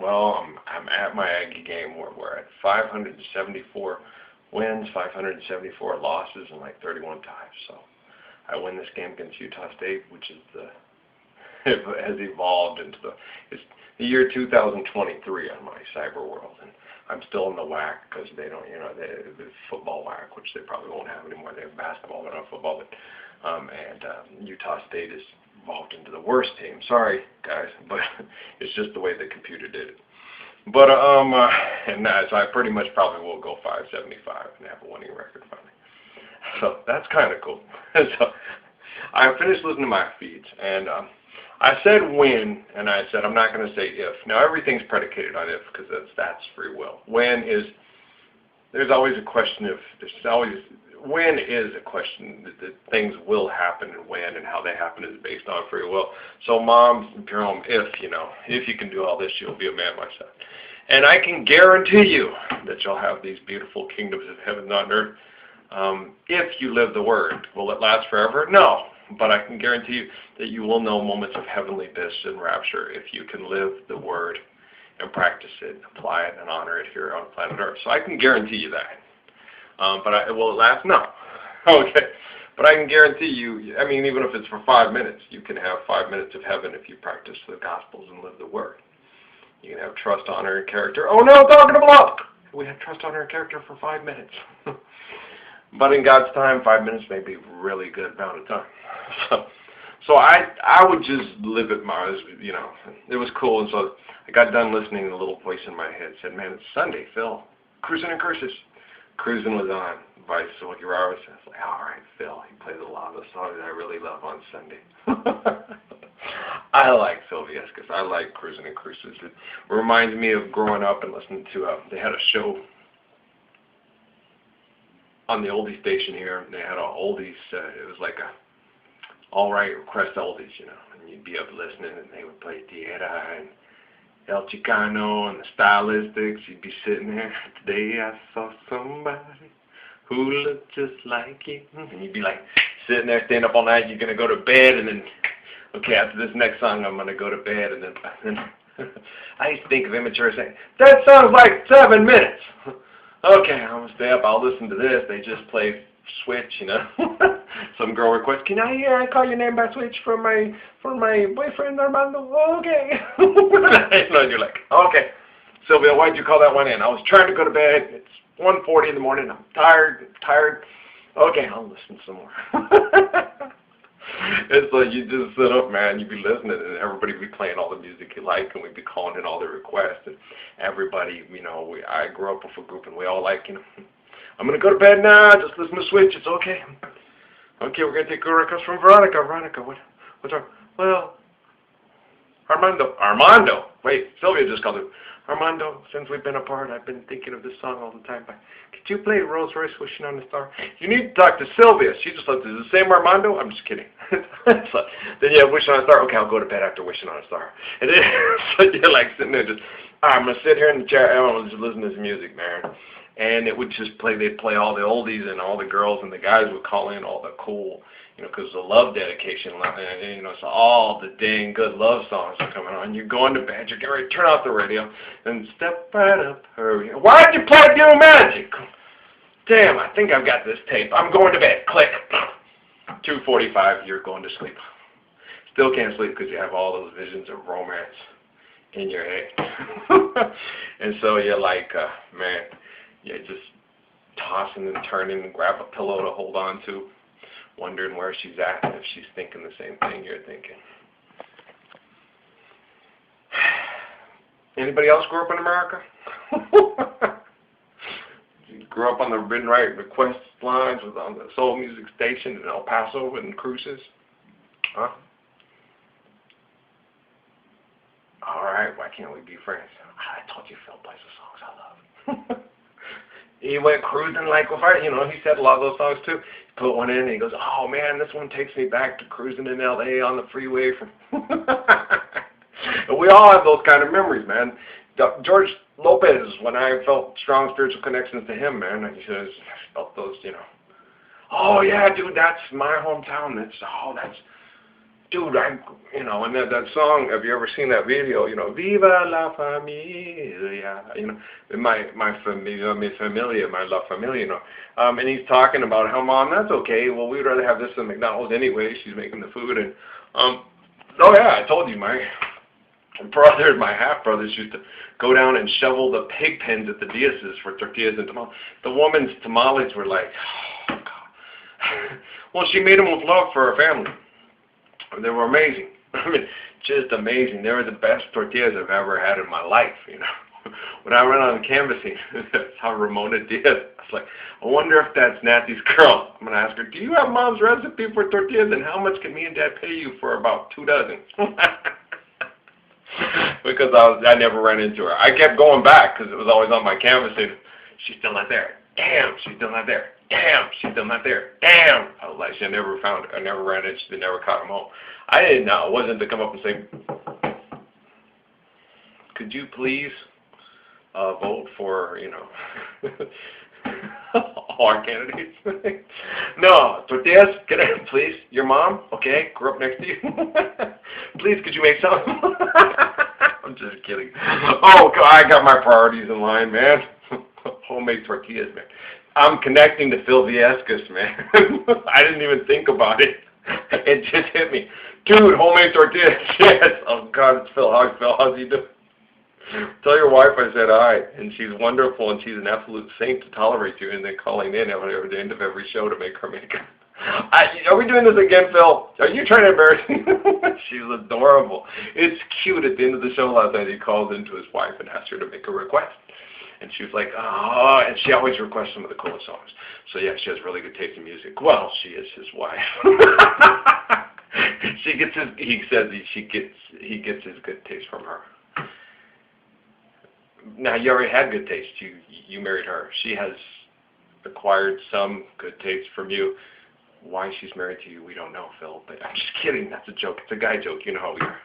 Well, I'm at my Aggie game where we're at 574 wins, 574 losses, and like 31 ties. So I win this game against Utah State, which is it has evolved into it's the year 2023 on my cyber world, and I'm still in the WAC because they don't, the football WAC, which they probably won't have anymore. They have basketball, but not football. But Utah State is evolved into the worst team. Sorry, guys, but it's just the way the computer did it. But so I pretty much probably will go 575 and have a winning record finally. So that's kind of cool. So I finished listening to my feeds, and I said when, and I said I'm not going to say if. Now everything's predicated on if because that's free will. There's always a question of, when is a question that things will happen, and when and how they happen is based on free will. So Mom, Jerome, if you can do all this, you'll be a man, my son. And I can guarantee you that you'll have these beautiful kingdoms of heaven on earth if you live the word. Will it last forever? No. But I can guarantee you that you will know moments of heavenly bliss and rapture if you can live the word and practice it, apply it, and honor it here on planet Earth. So I can guarantee you that. Will it last? No. Okay. But I can guarantee you, even if it's for 5 minutes, you can have 5 minutes of heaven if you practice the Gospels and live the word. You can have trust, honor, and character. Oh no, talking about! We have trust, honor, and character for 5 minutes. But in God's time, 5 minutes may be a really good amount of time. So I would just live it, it was cool. And so I got done listening, and a little voice in my head said, man, it's Sunday, Phil. Crusin and Cruces. Crusin was on by Silky Roberts. I was like, all right, Phil. He plays a lot of the songs I really love on Sunday. I like Sylvia's because I like Crusin and Cruces. It reminds me of growing up and listening to, they had a show on the oldie station here, and they had a oldies, it was like a all right request oldies, and you'd be up listening, and they would play Tierra and El Chicano and the Stylistics. You'd be sitting there, today I saw somebody who looked just like you, and you'd be like sitting there, staying up all night. You're going to go to bed, and then, okay, after this next song, I'm going to go to bed, and then I used to think of immature saying, that song's like 7 minutes. Okay, I'm going to stay up, I'll listen to this. They just play Switch, Some girl requests, can I call your name by Switch for my boyfriend Armando? Okay. You're like, okay. Sylvia, why'd you call that one in? I was trying to go to bed. It's 1:40 in the morning. I'm tired. Okay, I'll listen some more. It's like you just sit up, man, you'd be listening, and everybody would be playing all the music you like, and we'd be calling in all the requests, and everybody, I grew up with a group, and we all like, I'm going to go to bed now, just listen to Switch, it's okay. Okay, we're going to take a request from Veronica. Veronica, what's wrong? Well, Armando. Wait, Sylvia just called him. Armando, since we've been apart, I've been thinking of this song all the time. Could you play Rolls Royce Wishing on a Star? You need to talk to Sylvia. She just looked, is it the same Armando? I'm just kidding. So, then you have Wishing on a Star. Okay, I'll go to bed after Wishing on a Star. And then, so you're like sitting there just, I'm going to sit here in the chair and I'm going to just listen to this music, man. And it would just play, they'd play all the oldies, and all the girls and the guys would call in all the cool, because the love dedication, so all the dang good love songs are coming on. You're going to bed, you're getting ready to turn off the radio, and step right up, hurry. Why'd you play New Magic? Damn, I think I've got this tape. I'm going to bed. Click. 2:45, you're going to sleep. Still can't sleep because you have all those visions of romance in your head. And so you're like, man, you're just tossing and turning and grab a pillow to hold on to, wondering where she's at and if she's thinking the same thing you're thinking. Anybody else grew up in America? You grew up on the Midnight Request lines on the soul music station in El Paso and Cruces? Huh? All right, why can't we be friends? I told you Phil plays the songs I love. He went cruising like with her, he said a lot of those songs too. He put one in and he goes, oh man, this one takes me back to cruising in LA on the freeway from we all have those kind of memories, man. George Lopez, when I felt strong spiritual connections to him, man, I just felt those, oh yeah, dude, that's my hometown. That's dude, and that song, have you ever seen that video, Viva la familia, my familia, my la familia, and he's talking about how, Mom, that's okay, well, we'd rather have this than McDonald's anyway, she's making the food, and, oh yeah, I told you, my half-brothers used to go down and shovel the pig pens at the Diaz's for tortillas and tamales. The woman's tamales were like, oh, God. Well, she made them with love for her family. They were amazing. I mean, just amazing. They were the best tortillas I've ever had in my life, When I went on canvassing, that's how Ramona did. I was like, I wonder if that's Nancy's girl. I'm going to ask her, do you have Mom's recipe for tortillas, and how much can me and Dad pay you for about 2 dozen? Because I never ran into her. I kept going back because it was always on my canvassing. She's still not there. Damn, she's still not there. Damn, she's still not there. Damn. I was like, I never found her. I never ran into her. They never caught him home. I didn't know. It wasn't to come up and say, could you please vote for, all our candidates? No, tortillas, can I, please? Your mom, okay, grew up next to you. Please, could you make some? I'm just kidding. Oh, God, I got my priorities in line, man. Homemade tortillas, man. I'm connecting to Phil Viescas, man. I didn't even think about it. It just hit me. Dude, homemade tortillas, yes. Oh, God, it's Phil. Hi, Phil. How's he doing? Tell your wife I said hi, and she's wonderful, and she's an absolute saint to tolerate you, and then calling in at the end of every show to make her make it. Are we doing this again, Phil? Are you trying to embarrass me? She's adorable. It's cute. At the end of the show last night, he called into his wife and asked her to make a request. And she was like, oh, and she always requests some of the coolest songs. So, yeah, she has really good taste in music. Well, she is his wife. He gets his good taste from her. Now, you already had good taste. You married her. She has acquired some good taste from you. Why she's married to you, we don't know, Phil. But I'm just kidding. That's a joke. It's a guy joke. You know how we are.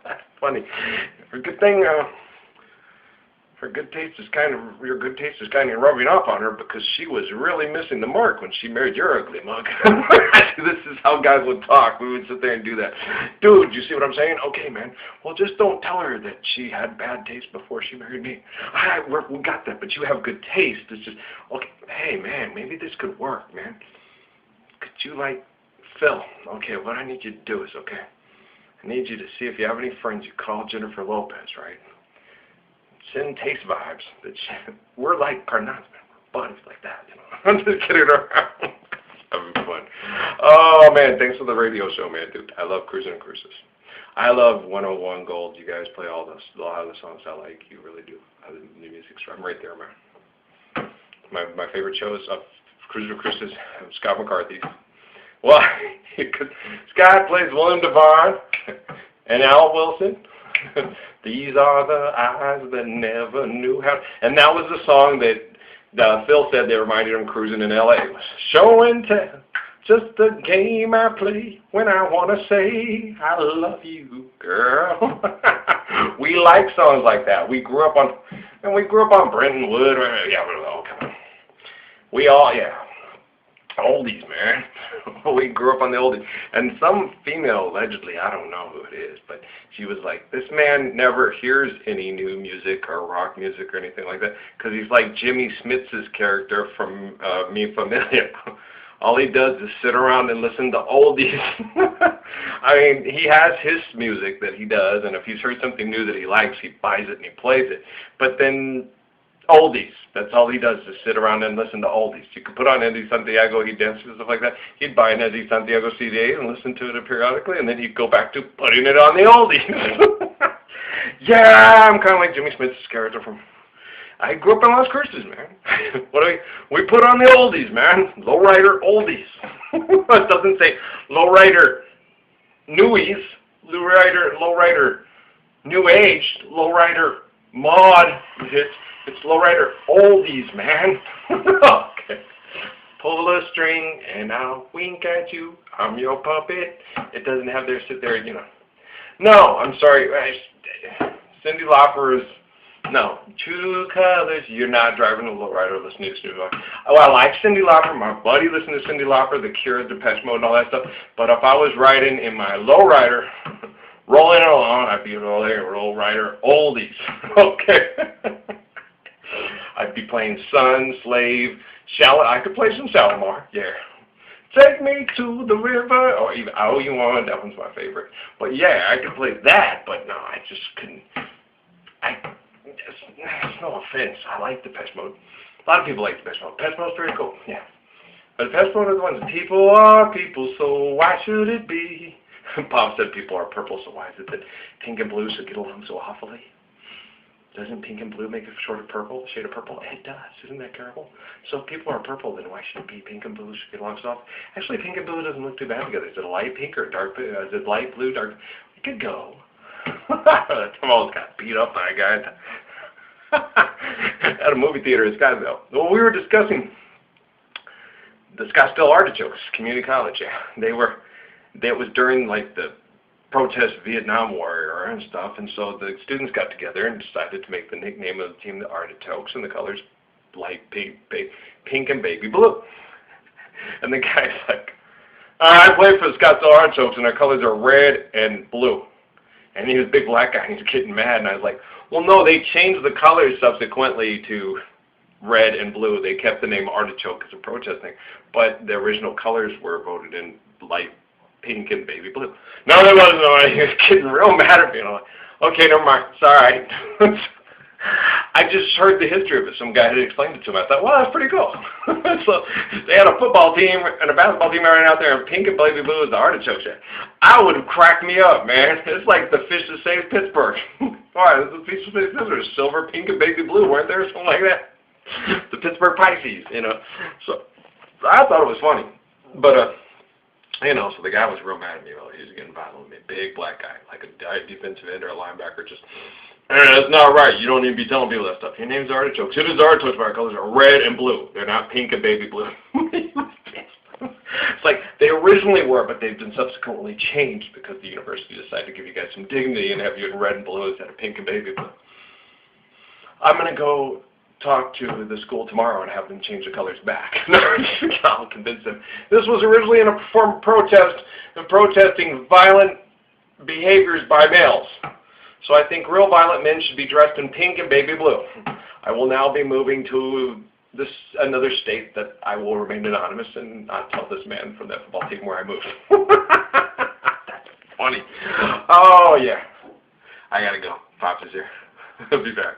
That's funny. For good thing, your good taste is kind of rubbing off on her, because she was really missing the mark when she married your ugly mug. This is how guys would talk. We would sit there and do that. Dude, you see what I'm saying? Okay, man. Well, just don't tell her that she had bad taste before she married me. We got that, but you have good taste. It's just, okay, hey, man, maybe this could work, man. Could you, Phil, okay, what I need you to do is, okay, I need you to see if you have any friends you call Jennifer Lopez, right? Send taste vibes. We're like carnats, man. We're buddies like that, I'm just kidding around. Having fun. Oh, man, thanks for the radio show, man, dude. I love Crusin and Cruces. I love 101 Gold. You guys play a lot of the songs I like. You really do. I love the new music. So I'm right there, man. My favorite show is Crusin and Cruces. Scott McCarthy. Why? Because Scott plays William Devon and Al Wilson. These are the eyes that never knew how. And that was the song that Phil said they reminded him cruising in L.A. It was show and tell, just a game I play when I want to say I love you, girl. We like songs like that. We grew up on Brenton Wood. Yeah, oh, come on. We all, yeah. Oldies, man. We grew up on the oldies. And some female, allegedly, I don't know who it is, but she was like, this man never hears any new music or rock music or anything like that, because he's like Jimmy Smits' character from Mi Familia. All he does is sit around and listen to oldies. I mean, he has his music that he does, and if he's heard something new that he likes, he buys it and he plays it. But then oldies. That's all he does, is sit around and listen to oldies. You could put on Eddie Santiago, he'd dance and stuff like that. He'd buy an Eddie Santiago CD and listen to it periodically, and then he'd go back to putting it on the oldies. Yeah, I'm kind of like Jimmy Smith's character from... I grew up in Las Cruces, man. We put on the oldies, man. Lowrider oldies. It doesn't say lowrider newies, lowrider new age, lowrider mod hits. It's lowrider oldies, man. Okay. Pull a string and I'll wink at you. I'm your puppet. It doesn't have there sit there, No, I'm sorry. Cyndi Lauper is No, true colors. You're not driving a lowrider listening to Cindy Lauper. Well, I like Cindy Lauper. My buddy listened to Cindy Lauper, The Cure, Depeche Mode, and all that stuff. But if I was riding in my lowrider, rolling along, I'd be rolling lowrider oldies. Okay. I'd be playing Sun, Slave, Shallow. I could play some Shalimar. Yeah. Take me to the river, or even I Owe You One. That one's my favorite. But yeah, I could play that. But no, I just couldn't. No offense. I like Depeche Mode. A lot of people like Depeche Mode. Depeche Mode's pretty cool. Yeah. But Depeche Mode are the ones that people are people, so why should it be? Bob said people are purple, so why is it that pink and blue should get along so awfully? Doesn't pink and blue make a shade of purple? Shade of purple? It does. Isn't that terrible? So if people are purple, then why should it be pink and blue should get along so often? Actually, pink and blue doesn't look too bad together. Is it a light pink or a dark blue? Is it light blue, dark? It could go. Tom almost got beat up by a guy at a movie theater in Scottsdale. Well, we were discussing the Scottsdale Artichokes Community College. Yeah, it was during like the protest Vietnam War era and stuff, and so the students got together and decided to make the nickname of the team the Artichokes, and the colors light pink and baby blue. And the guy's like, I play for the Scottsdale Artichokes, and our colors are red and blue. And he was a big black guy, and he was getting mad, and I was like, well, no, they changed the colors subsequently to red and blue. They kept the name Artichoke as a protest thing, but the original colors were voted in light pink and baby blue. No, there wasn't. No, he was getting real mad at me. And I'm like, okay, never mind. Sorry. I just heard the history of it. Some guy had explained it to him. I thought, well, that's pretty cool. So they had a football team and a basketball team right out there, and pink and baby blue is the Artichokes. I would have cracked me up, man. It's like the fish that saved Pittsburgh. All right, the fish that saved Pittsburgh. Silver, pink, and baby blue, weren't there? Something like that. The Pittsburgh Pisces, you know. So I thought it was funny. But, you know, so the guy was real mad at me. Well, he was getting violent with me. Big black guy, like a defensive end or a linebacker. Just, that's not right. You don't need to be telling people that stuff. Your name's Artichokes. It is Artichokes, but our colors are red and blue. They're not pink and baby blue. It's like they originally were, but they've been subsequently changed because the university decided to give you guys some dignity and have you in red and blue instead of pink and baby blue. I'm going to go talk to the school tomorrow and have them change the colors back. I'll convince them. This was originally in a form of protest, protesting violent behaviors by males. So I think real violent men should be dressed in pink and baby blue. I will now be moving to another state that I will remain anonymous and not tell this man from that football team where I moved. That's funny. Oh, yeah. I got to go. Pops is here. I'll be back.